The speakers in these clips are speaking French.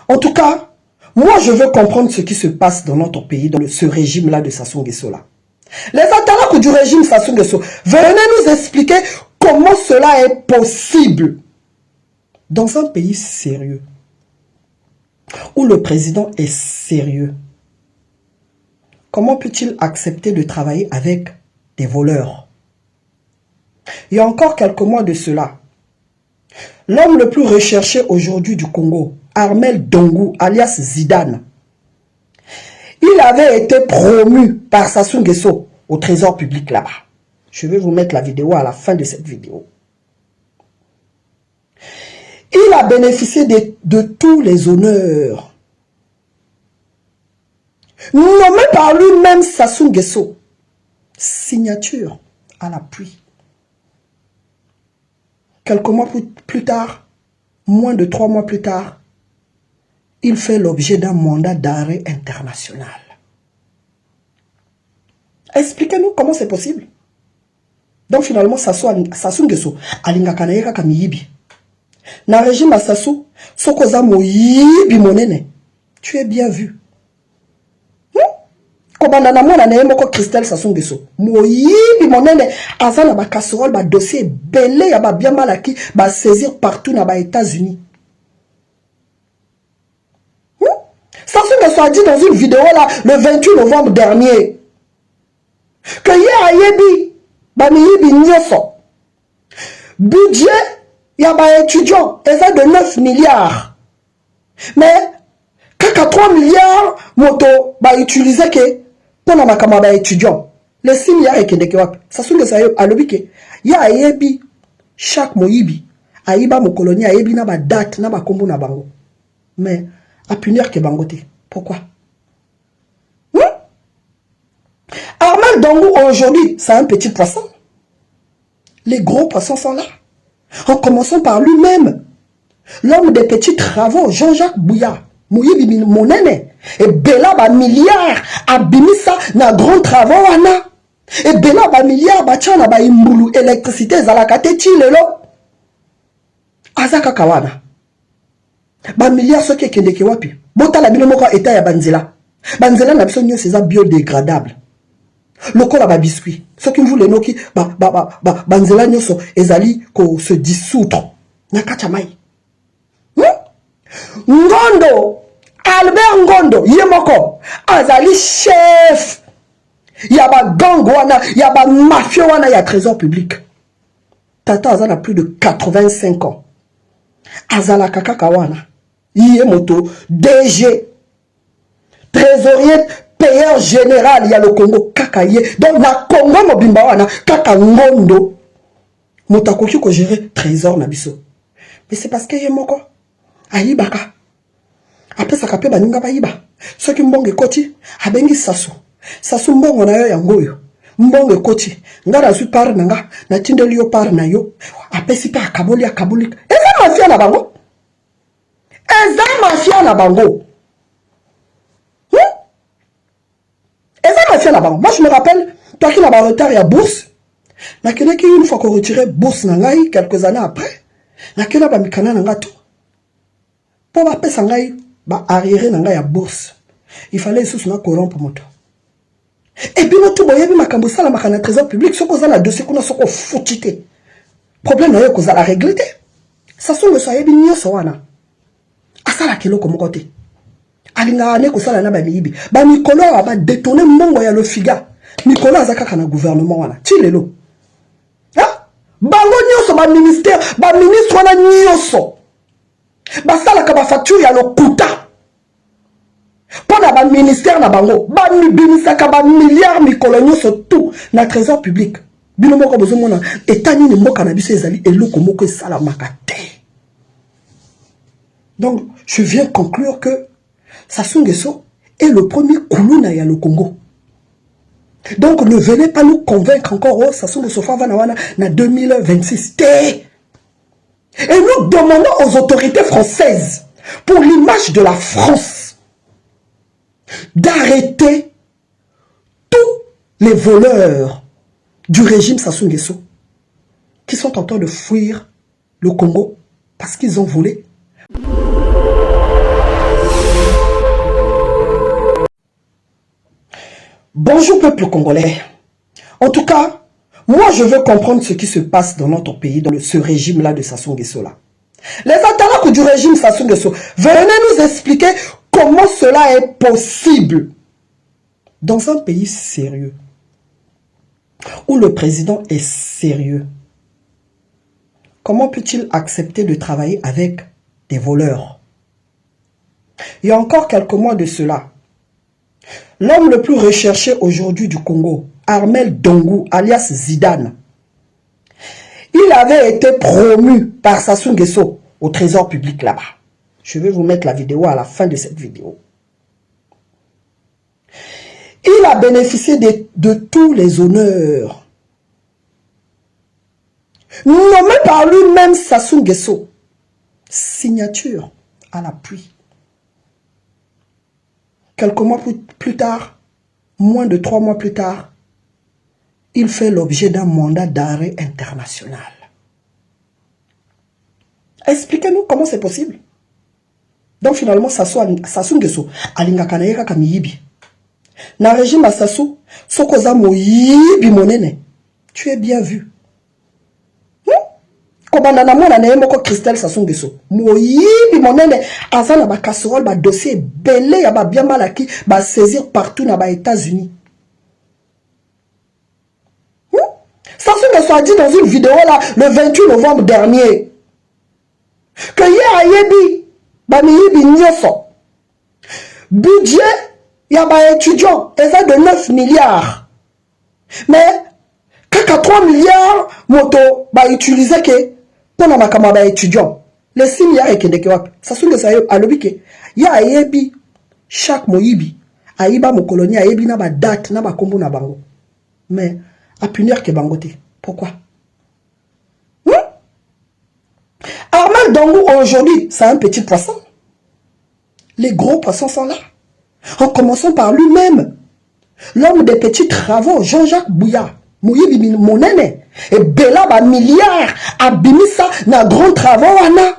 En tout cas, moi je veux comprendre ce qui se passe dans notre pays, dans ce régime-là de Sassou Nguesso là. Les attaques du régime Sassou Nguesso, venez nous expliquer comment cela est possible dans un pays sérieux, où le président est sérieux. Comment peut-il accepter de travailler avec des voleurs? Il y a encore quelques mois de cela, l'homme le plus recherché aujourd'hui du Congo, Armel Dongou, alias Zidane, il avait été promu par Sassou Nguesso au trésor public là-bas. Je vais vous mettre la vidéo à la fin de cette vidéo. Il a bénéficié de tous les honneurs. Nommé par lui-même Sassou Nguesso. Signature à l'appui. Quelques mois plus tard, moins de 3 mois plus tard, il fait l'objet d'un mandat d'arrêt international. Expliquez-nous comment c'est possible. Donc finalement, Sassou Nguesso, alingaka na yeka kamiyibi. Na régime à Sassou, sokoza moyibi monene. Tu es bien vu. Kobanda na mona na yemoko Christelle Sassou Nguesso. Moyibi monene, azana ba casserole, ba dossier belé ya ba bien malaki, ba saisir partout na ba États-Unis. Sassou Nguesso a dit dans une vidéo là, le 28 novembre dernier, que ya yebi, ba miyibi nyoso. Budget, ya ba étudiant, eza de 9 milliards. Mais, kaka 3 milliards, moto, ba utiliser que, pour na makama ba étudiant. Les 6 milliards et kendeke wapi. Sassou Nguesso a lobi ke, ya yebi, chaque moyibi, ayiba mo colonie, ayebi na ba date, na ba kombo na bango. Mais, à punir que bangote. Pourquoi? Armel Dongou aujourd'hui, c'est un petit poisson. Les gros poissons sont là. En commençant par lui-même. L'homme des petits travaux, Jean-Jacques Bouya. Mouyé Monene. Et Bella ba milliard. Abimisa na grand travaux wana. Et Bella ba milliard. Bachana ba imbulu électricité. Zalakate ti lelo. Azaka kawana. Ba milliard ce qui est kendeke wapi. Bota la bino moko état ya banzela. Banzela na biso nyo c'est biodégradable. Lokola ba biscuit. Ce qui vous le noki banzela nyo so ezali ko se dissoudre. Nakacha mai. Ngondo Albert Ngondo yemoko azali chef. Yaba gang wana, yaba mafia wana ya trésor public. Tata azana plus de 85 ans. Azala kaka wana. Moto DG, trésorier, payeur général, il y a le Congo, kakaye. Donc, na Congo, mobimba wana, kaka ngondo. Motakoki ko gérer trésor na biso. Mais c'est parce que yé moko, ayibaka. Après, ça kapé baninga ba yiba. Ce qui mbonge koti, abengi sasu. Sasu mbongo na yo ya ngoyo. Mbonge koti. Ngara su par nanga, na tindeli yo par na yo. Après, si pa akaboli. Eza mafia na bango. Eza mafia na bango. Eza mafia na bango. Moi je me rappelle, toi qui n'as retard et à bourse, na kena ki une fois qu'on retirait bourse na ngai quelques années après, na kena ba mikana na nga tout. Pour ba pesa ngai ba arrière na ngai à bourse. Il fallait sous na corrompre moto. Et puis notre boyebi makambo sala makana trésor public soko za na dossier kuna soko futite. Problème na yo ko za la régler. Ça sont le soyebi nyoso wana. Asala kiloko mokote. Alinga ane ko sala na ba miyibi. Ba mikolo ba détourner mbongo ya le figa. Mikolo azaka kana gouvernement wana. Ti lelo. Ha? Bango nyoso ba ministère, ba ministre wana nyoso. Ba sala ka ba facture ya lo kuta. Pona ba ministère na bango, ba binisa ka ba milliards mikolo nyoso tout na trésor public. Bino moko bozo mona etani ni mboka na biso ezali eloko moko esala makate. Donc, je viens conclure que Sassou Nguesso est le premier Koulouna ya le Congo. Donc, ne venez pas nous convaincre encore, oh, Sassou Nguesso Favanawana na 2026. Et nous demandons aux autorités françaises, pour l'image de la France, d'arrêter tous les voleurs du régime Sassou Nguesso qui sont en train de fuir le Congo parce qu'ils ont volé. Bonjour peuple congolais. En tout cas, moi je veux comprendre ce qui se passe dans notre pays, dans ce régime-là de Sassou Nguesso là. Les attaques du régime Sassou Nguesso, venez nous expliquer comment cela est possible dans un pays sérieux, où le président est sérieux. Comment peut-il accepter de travailler avec des voleurs? Il y a encore quelques mois de cela, l'homme le plus recherché aujourd'hui du Congo, Armel Dongou, alias Zidane, il avait été promu par Sassou Nguesso au trésor public là-bas. Je vais vous mettre la vidéo à la fin de cette vidéo. Il a bénéficié de tous les honneurs. Nommé par lui-même Sassou Nguesso. Signature à l'appui. Quelques mois plus tard, moins de 3 mois plus tard, il fait l'objet d'un mandat d'arrêt international. Expliquez-nous comment c'est possible. Donc finalement, Sassou Nguesso, alingaka na yeka kamiyibi. Na régime à Sassou, sokoza moyibi monene. Tu es bien vu. Kobanda na mona na yemoko Christelle Sassou Nguesso. Moyibi monene, azana ba casserole, ba dossier belé ya ba bien malaki, ba saisir partout na ba États-Unis. Sassou Nguesso a dit dans une vidéo là, le 28 novembre dernier, que ya ayebi, ba miyibi nyoso. Budget, il y a des étudiants, eza de 9 milliards. Mais, kaka 3 milliards, moto, ba utiliser que, pour na makama ba étudiants. Les 6 milliards et kendeke wapi. Sassou Nguesso a lobi que, ya ayebi, chaque moyibi, ayiba mo colonie, ayebi na ba date, na ba kombo na bango. Mais, à punir que bangote. Pourquoi? Armel Dongou, aujourd'hui, c'est un petit poisson. Les gros poissons sont là. En commençant par lui-même, l'homme des petits travaux, Jean-Jacques Bouya, Mouyibi Monene, et Bela ba milliard, abimisa na grand travaux wana,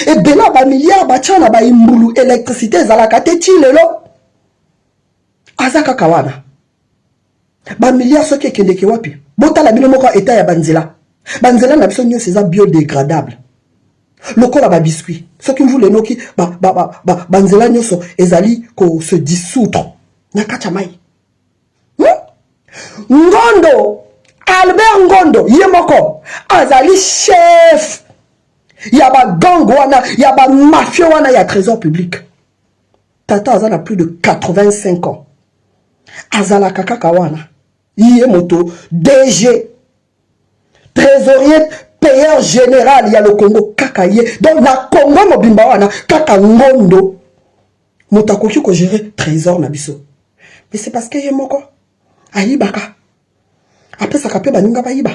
et Bela ba milliard, bachana ba imbulu, électricité, zalakate chilelo, azaka kawana. Ba milliard ce qui est kendeke wapi. Bota la bino moko eta ya banzela. Banzela na biso nyo c'est biodégradable. Lokola ba biscuit. Ce qui vous les noki banzela nyoso ezali ko se dissoudre. Nakacha mai. Ngondo, Albert Ngondo, yemoko azali chef. Yaba gang wana, yaba mafia wana ya trésor public. Tata azana plus de 85 ans. Azala kaka wana. Yemoto DG trésorier payeur général, il y a le Congo, kakaye. Donc, na Congo mobimba wana, kaka ngondo. Motakoki ko gérer trésor na biso. Mais c'est parce que yemoko ayibaka. Après ça kapé baninga ba yiba.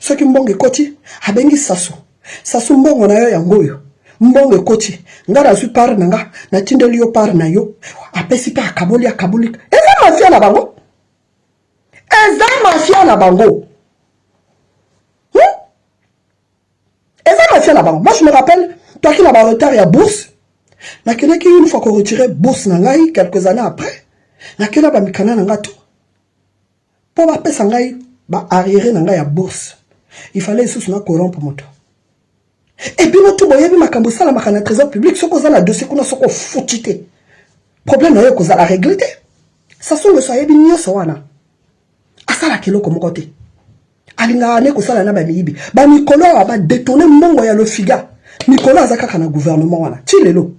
Soki mbonge koti, abengi Sassou. Sassou mbongo na yo yangoyo. Mbonge koti. Ngara su par nanga, na tindeli yo par na yo. Après si pa akaboli. Eza mafia na bango. Eza mafia na bango. Moi, je me rappelle, toi qui n'as retard à bourse, une fois qu'on retirait bourse, quelques années après, pour appeler sangai, arrière à bourse, il fallait sous na corrompre moto. Et puis, nous, tout le monde, makambo sala makana trésor public, ce qu'on a dossier qu'on a ce qu'on foutité. Problème, c'est qu'on a la réglé. Ça sont le soye binyo sawana. Asala kilo comme côté. Alinga ane kosala na ba miyibi ba mikolo ba détourner mbongo ya le figa mikolo azaka kana gouvernement wana ti lelo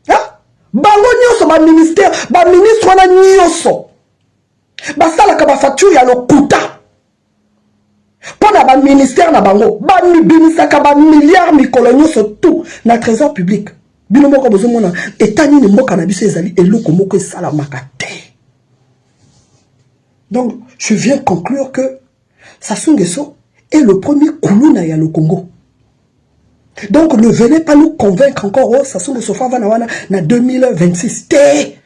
ha bango nyoso ba ministère ba ministre wana nyoso ba sala ka ba facture ya le kuta pona ba ministère na bango ba mibinisa ka ba milliards mikolo nyoso tout na trésor public bino moko bozo mona etani ni mboka na biso ezali eloko moko esala makate. Donc je viens conclure que Sassou Nguesso est le premier Koulouna ya le Congo. Donc ne venez pas nous convaincre encore, oh, Sassou Nguesso Favanawana na 2026. Et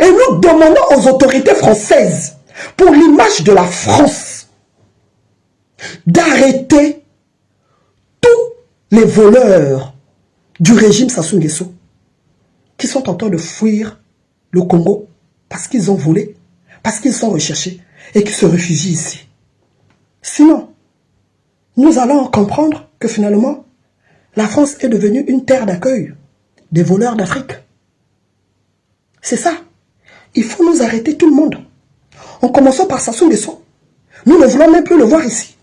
nous demandons aux autorités françaises, pour l'image de la France, d'arrêter tous les voleurs du régime Sassou Nguesso qui sont en train de fuir le Congo parce qu'ils ont volé parce qu'ils sont recherchés et qu'ils se réfugient ici. Sinon, nous allons comprendre que finalement, la France est devenue une terre d'accueil des voleurs d'Afrique. C'est ça. Il faut nous arrêter tout le monde. En commençant par Sassou Nguesso. Nous ne voulons même plus le voir ici.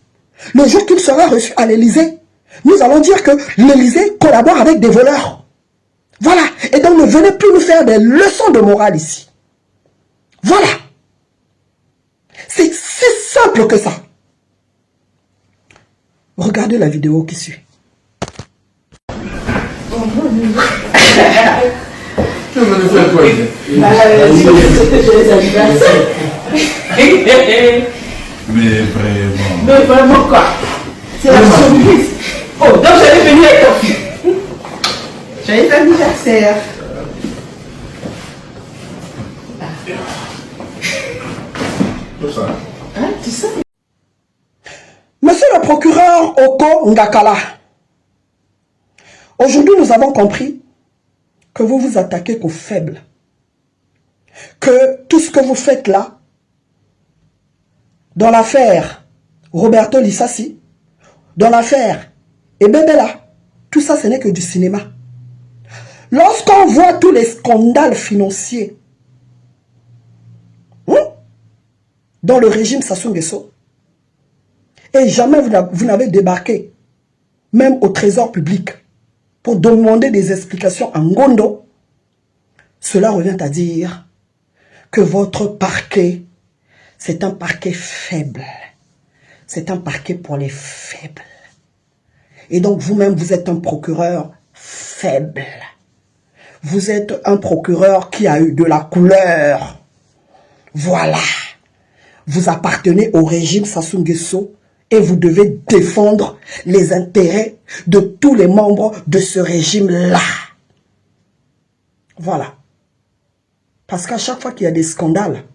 Le jour qu'il sera reçu à l'Élysée, nous allons dire que l'Élysée collabore avec des voleurs. Voilà. Et donc ne venez plus nous faire des leçons de morale ici. Voilà. C'est si simple que ça. Regardez la vidéo qui suit. Tu veux me faire quoi? Mais vraiment. Mais vraiment quoi? C'est la surprise. Oh, donc j'allais venir avec ton fils. J'allais un anniversaire. Tout ça. Hein, tu sais? Monsieur le procureur Oko Ngakala, aujourd'hui nous avons compris que vous vous attaquez qu'aux faibles. Que tout ce que vous faites là, dans l'affaire Roberto Lissassi, dans l'affaire Ebebela, tout ça ce n'est que du cinéma. Lorsqu'on voit tous les scandales financiers dans le régime Sassou Nguesso, et jamais vous n'avez débarqué, même au trésor public, pour demander des explications à Ngondo, cela revient à dire que votre parquet, c'est un parquet faible. C'est un parquet pour les faibles. Et donc vous-même, vous êtes un procureur faible. Vous êtes un procureur qui a eu de la couleur. Voilà. Vous appartenez au régime Sassou Nguesso et vous devez défendre les intérêts de tous les membres de ce régime-là. Voilà. Parce qu'à chaque fois qu'il y a des scandales,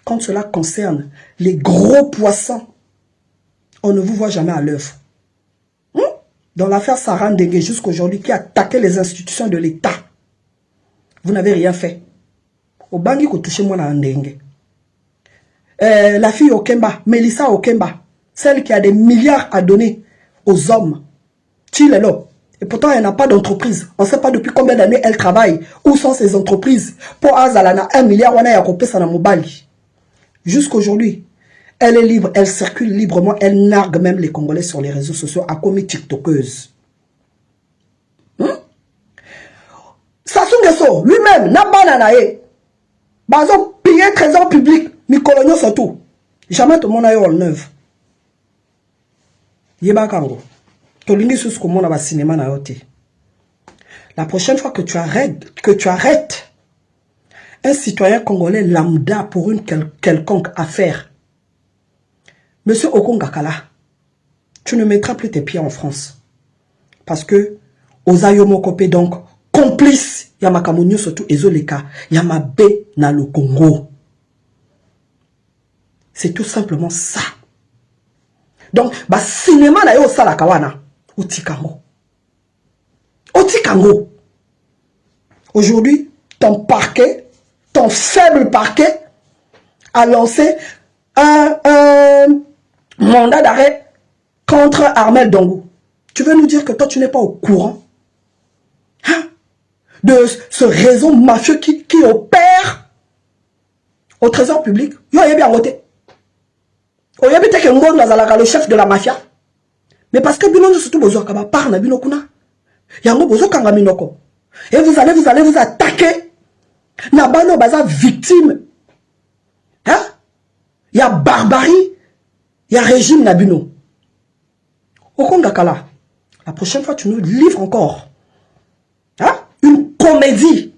quand cela concerne les gros poissons, on ne vous voit jamais à l'œuvre. Dans l'affaire Sarah Ndenge jusqu'aujourd'hui, qui a attaqué les institutions de l'État, vous n'avez rien fait. Au bangi ko touché moi na Ndenge. La fille Okemba, Melissa Okemba, celle qui a des milliards à donner aux hommes. Chilelo. Et pourtant, elle n'a pas d'entreprise. On ne sait pas depuis combien d'années elle travaille. Où sont ses entreprises? Pour Azalana, 1 milliard, on a coupé ça dans Mobali. Jusqu'aujourd'hui, elle est libre, elle circule librement, elle nargue même les Congolais sur les réseaux sociaux à comme tiktokeuse. Sassou Nguesso, lui-même, n'a pas nanaé. Bazo pillé trésor public, Mikolonio surtout. Jamais tout le monde a eu en neuf. Yeba Kango. La prochaine fois que tu arrêtes un citoyen congolais lambda pour une quelconque affaire, Monsieur Okongakala, tu ne mettras plus tes pieds en France. Parce que, Ozayomokope donc, complice, Yamakamunyo surtout Ezoleka, Yamabe na le Congo. C'est tout simplement ça. Donc, bah, cinéma na yo sala kawana. Otikango. Otikango. Aujourd'hui, ton parquet, ton faible parquet, a lancé un mandat d'arrêt contre Armel Dongou. Tu veux nous dire que toi, tu n'es pas au courant de ce réseau mafieux qui opère au trésor public? Yo, il est bien voté. Il y a peut-être que le chef de la mafia. Mais parce que Bino surtout besoin kaba par na Bino kuna. Yango besoin kanga minoko. Et vous allez vous attaquer. Nabano baza victime. Hein? Il y a barbarie. Il y a régime Nabino. Okongakala. La prochaine fois tu nous livres encore. Hein? Une comédie.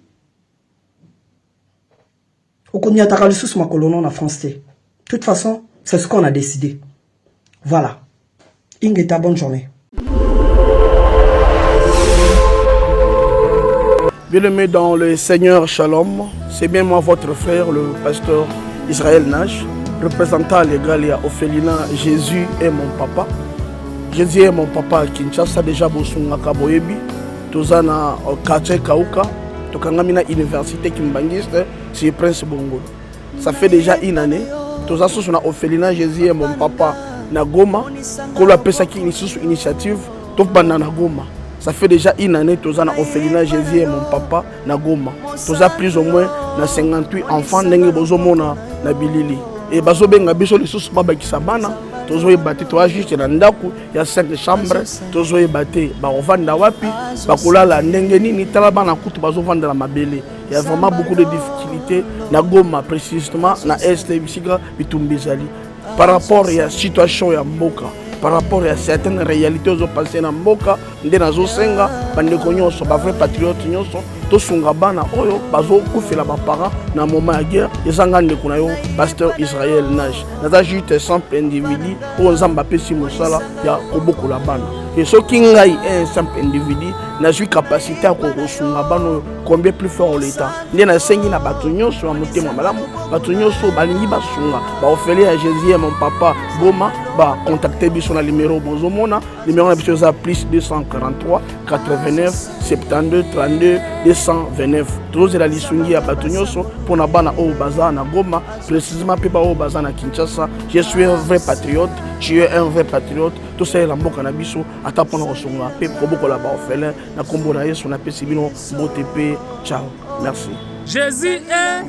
Okonyataka le sous ma colonon en français. De toute façon, c'est ce qu'on a décidé. Voilà. Ingeta, bonne journée. Bien-aimé dans le Seigneur Shalom, c'est bien moi votre frère, le pasteur Israël Nash, représentant légal et Ophelina. Jésus est mon papa. Jésus est mon papa à Kinshasa, déjà Bosunga Kaboyebi, Tozana Kache Kauka, Tokangamina Université Kimbangiste, c'est Prince Bongo. ça fait déjà une année. Tous as sur na orphelinat Jésus et mon papa na Goma. Qu'on appelle ça qui initiative. Tout bana na Goma. Ça fait déjà une année tous na orphelinat Jésus et mon papa na Goma. Tous as plus ou moins na 58 enfants n'engue bozomona na bilili. Et bazo benga biso les sous baba qui sabana. Tous os batté toi juste na ndaku ya 5 chambres. Tous os batté ba ovanda wapi ba kolala ndenge nini tala bana kutu bazo vendre la mabele. Il y a vraiment beaucoup de difficultés na Goma précisément na est bisika bitumbizali par rapport à la situation ya mboka, par rapport à certaines réalités aux passées na mboka ndé nazo senga bandeko nyonso ba vrai patriote nyonso to sunga bana oyo bazo kufela ba parents na moment ya guerre ezanga ndeko na yo pasteur Israël Nage naza juste simple individu o nzamba pesi mosala ya kobokola bana et ce qui ngai un simple individu na suis capacité à kosunga bana combien plus fort l'état ndé na sengi na bato nyonso ya motema malamu bato nyonso balingi basunga ba ofele ya Jésus mon papa Goma ba contacter biso na numéro bozomona numéro na biso za plus 243 89 72 32 229 tous la lisungi ya bato nyonso pona bana o baza na Goma précisément pe ba o baza na Kinshasa. Je suis un vrai patriote, tu es un vrai patriote. Tout ça la mboka na biso ata pona kosunga pe kobokola ba ofele na kombo na Yesu na pesi bino botepe. Ciao, merci. Jésus est